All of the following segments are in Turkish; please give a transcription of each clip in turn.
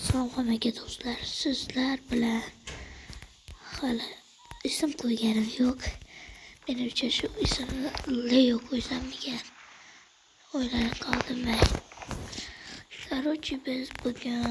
Assalomu alaykum do'stlar. Sizlar bilan hali ism qo'yganim yo'q. Menimcha shu ismni Leo qo'ysammikan o'ylanib qoldim men. Короче, biz bugun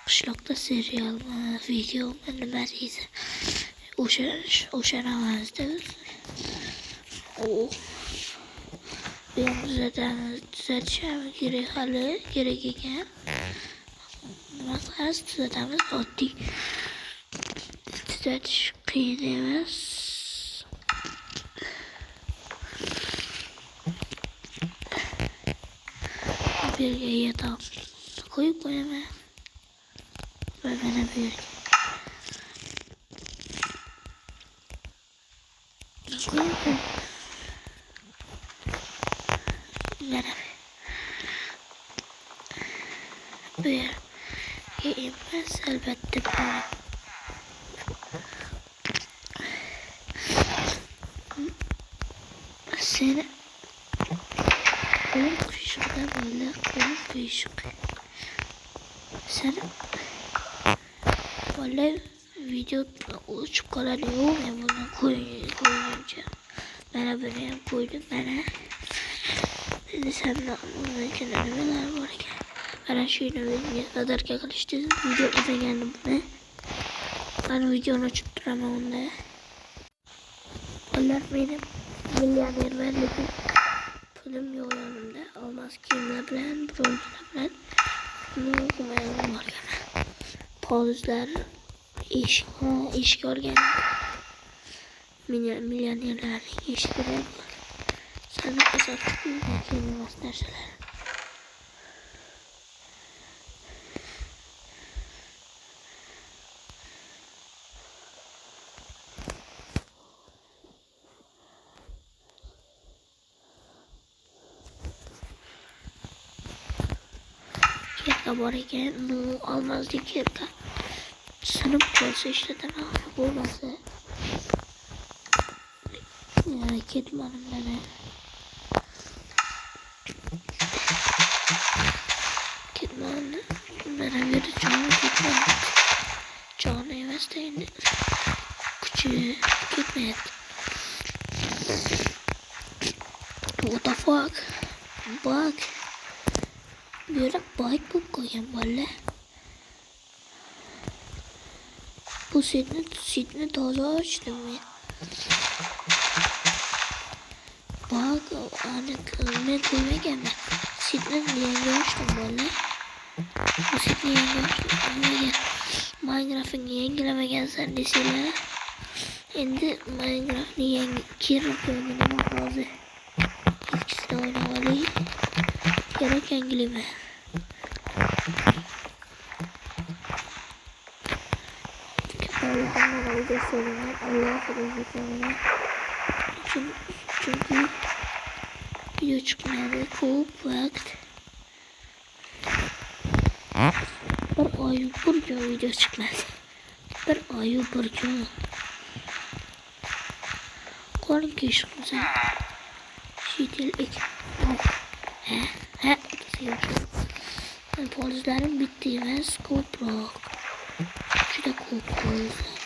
qishloqda serialmi, videomi nima deydi? O'shanamizda ben tuzatishim kerak, hali kerak ekan. Nima qilamiz, tuzatamiz, oddiy tuzatish qiyin emas. Bu yerga yatoq qo'yib qo'yaman va mana bu yerga qo'yaman. Mana bu yerga emas, albatta seni qo'yib qo'yishda böyle qo'yib qo'yishib seni vallahi video uçup qoladi. Yo'q, men buni qo'yguncha mana buni ham qo'ydim. Mana endi sendan mumkin nimalar bor ekan. Mana shuni menga sadarka qilishdi. Video izlaganim buni. Ben videoni ochib turaman unda. Ular benim millionerman, lekin pulim yo'q yonimda. Olmos kiyimlar bilan, bronzlar bilan pulni o'qimayman borganman. Polizlar eshik olgan millionerlarning eshigidan sandiqqa sotib kelinmas narsalar. Kirka bor ekan, bu olmosli kirka. Sinib qolsa ishlataman, bo'lmasa ketmadim mana. Ketmadim. Mana bu yerda joni ketmayapti. Joni emasda endi kuchi ketmayapti. What the fuck? Bug. Bu yerda bug bo'lib qo'ygan bolalar. Bu sitni toza açtım men. Bak, aniq men qo'ymaganman. Sitni yangi ochdim bolalar. Bu sitni yangi ochdim. Minecraft'ni yangilamagansan desanglar, endi Minecraft'ni yangi kirib qo'ydim hozir. Ikkisini o'ynab olaylik. Kerak yangilayman. Allah'ım video sorunlar, Allah'ım video çünkü video çıkmadı, çok vakit. Bir ay burcu video çıkmadı. Bir ay burcu. Kolun keşkimize. Şitillik. Polizlerin bittiğimiz koprak. Juda ko'p polizlar.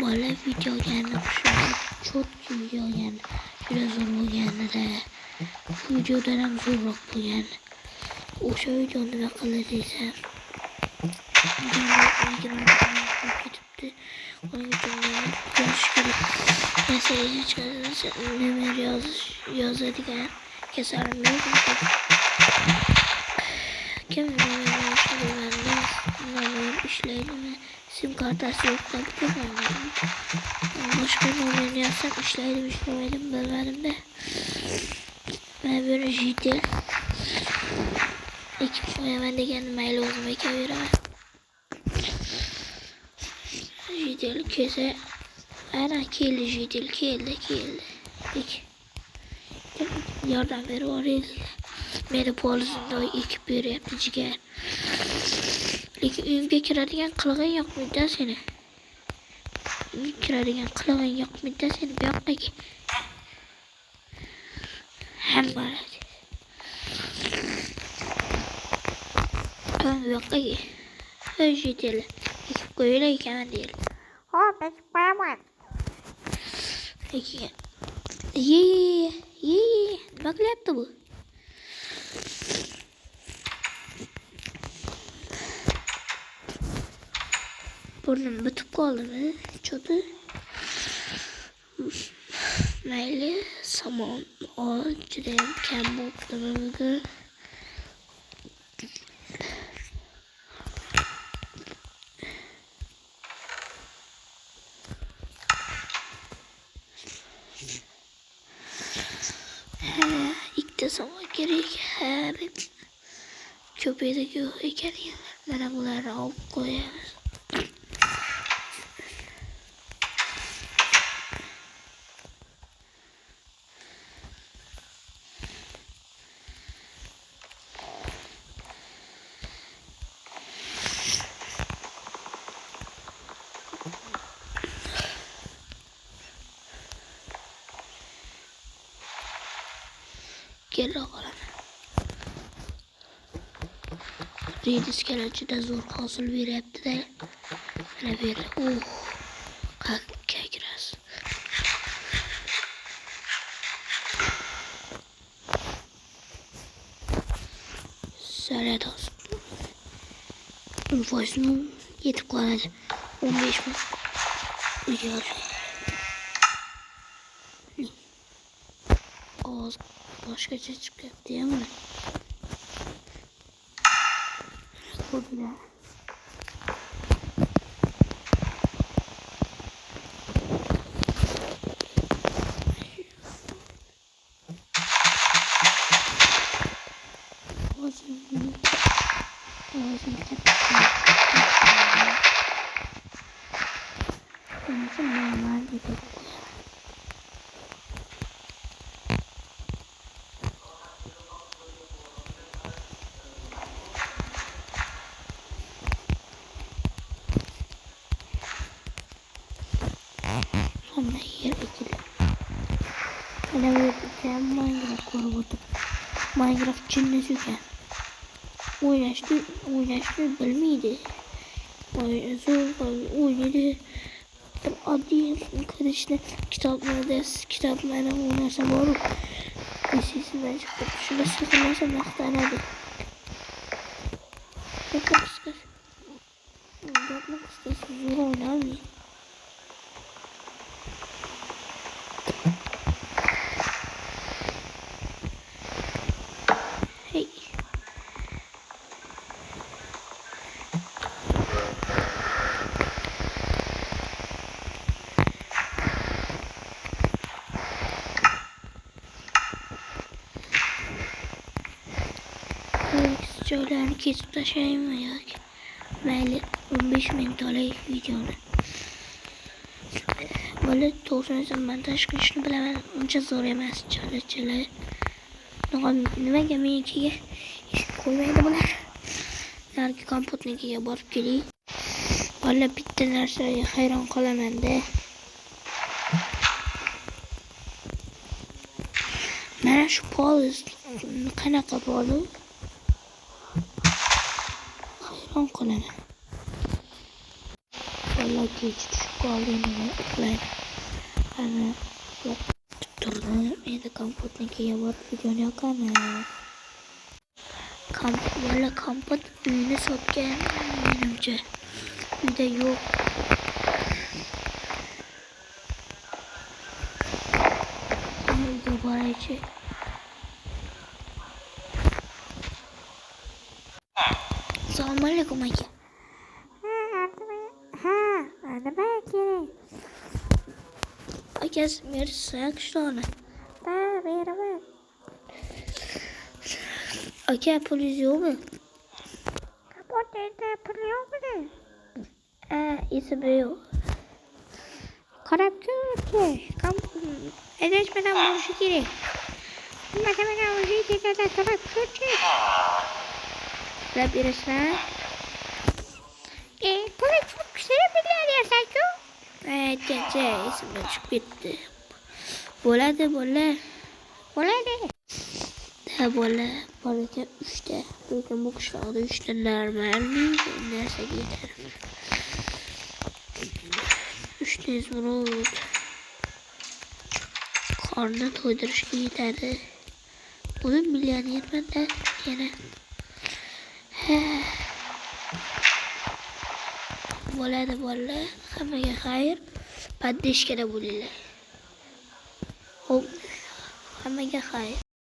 Bola videoga çok videoga juda zo'r bo'lganida, bu videodan ham zo'rroq bo'lgan. O'sha video nima qildi desam, ketibdi. Onun uchun yozish kerak. Mesela hech nomer yozadigan kasalim yo'q. Kim nomer ishlaydimi? Sim kartasi yo'q deb ko'rmadim. Boshqa nomer yozsam ishlaydimi, ishlaydimi bilmadim-da. Men buni jiddiy ekib qo'yaman degan mayli o'zim ekaveraman. Jiddiy kelsa ana keldi, jiddiy keldi. Yordam berib olaylik. Meni polizimda ekib beryapti jigar. Lekin uyimga kiradigan qilg'in yo'qmi-da seni? kiradigan qilig'ing yoqmaydi seni bu yoqqa kel. Hamma bu yoqqa kel. Jeteli ekib qo'yinglar ekaman deydi. Hop, ekib qo'yaman. Ye. Nima qilyapti bu? Burnim bitib qoldimi? Cho'ti. Mayli, somon judayam kam bo'libdi bugun. İkta somon kerak. Ko'paydi yo'q ekan. Mana bularni olib qo'yamiz. Gel bakalım. Rediskeler juda zo'r hosil beryapti-da. Mana bu yerda. Kakras. Salat olsun. Ulfosnu yetib qoladi. 15 ming. Uyal. Oz boshqacha chiqyapti-ya mana. Ko'rdilar. Sonra yer ekili. Mana bu yerda Minecraft ko'rib o'tib. Minecraft jinnisi ekan. O'ynashni bilmaydi. O'ynaydi. Oddiy kirishni kitoblarni u narsa bor. Esingizdan chiqib shuni qilmasa maqtanadi. Qisqasi. Gapni qisqasi zo'r o'ynaydi. Hey. Joylarni kesib tashlaymi yoki mayli 15 minut olaylik videoni. Buni to'g'risini montaj qilishni bilaman, uncha zo'r emas chala. Nimaga menikiga ish qo'ymaydi bular? Narigi kompyuternikiga borib keling. Valla bitta narsaga hayron qolaman-da. Mana shu polis qanaqa bo'ldi? Hayron qolaman. Valla kech tushib qoldim uxlayman. Ana turdim. Endi kompyuternikiga borib videoni yoqaman. Valla kompyuter uyini sotgan menimcha. Uyda yo'q. Uyga boraychi. Assalomu alaykum aka. Nima kerak? Akasi mersak shtoni. Beraman. Aka pulingiz yo'qmi? Kompyuterda pul yo'qmi? Esimda yo'q. Qarab ko'r. Adashmadan bo'lishi kerak. Nima o'zi ketadi, qarab ko'rchi. Qarab berasizlar. Pul kuchli milliarder sanku. aytgancha esimdan chiqib ketdi. Bo'ladi, bola. Bo'ladi. Da bola, bolaga 3 ta. Lekin bu qishloqda 3 ta normal narsaga yetadi. 3 ta izmirod. Qorni to'ydirishga yetadi. Uni millionerman-da yana. Bo'ladi bolalar, hammaga xayr. Paddeshkada bo'linglar. Hop, hammaga xayr.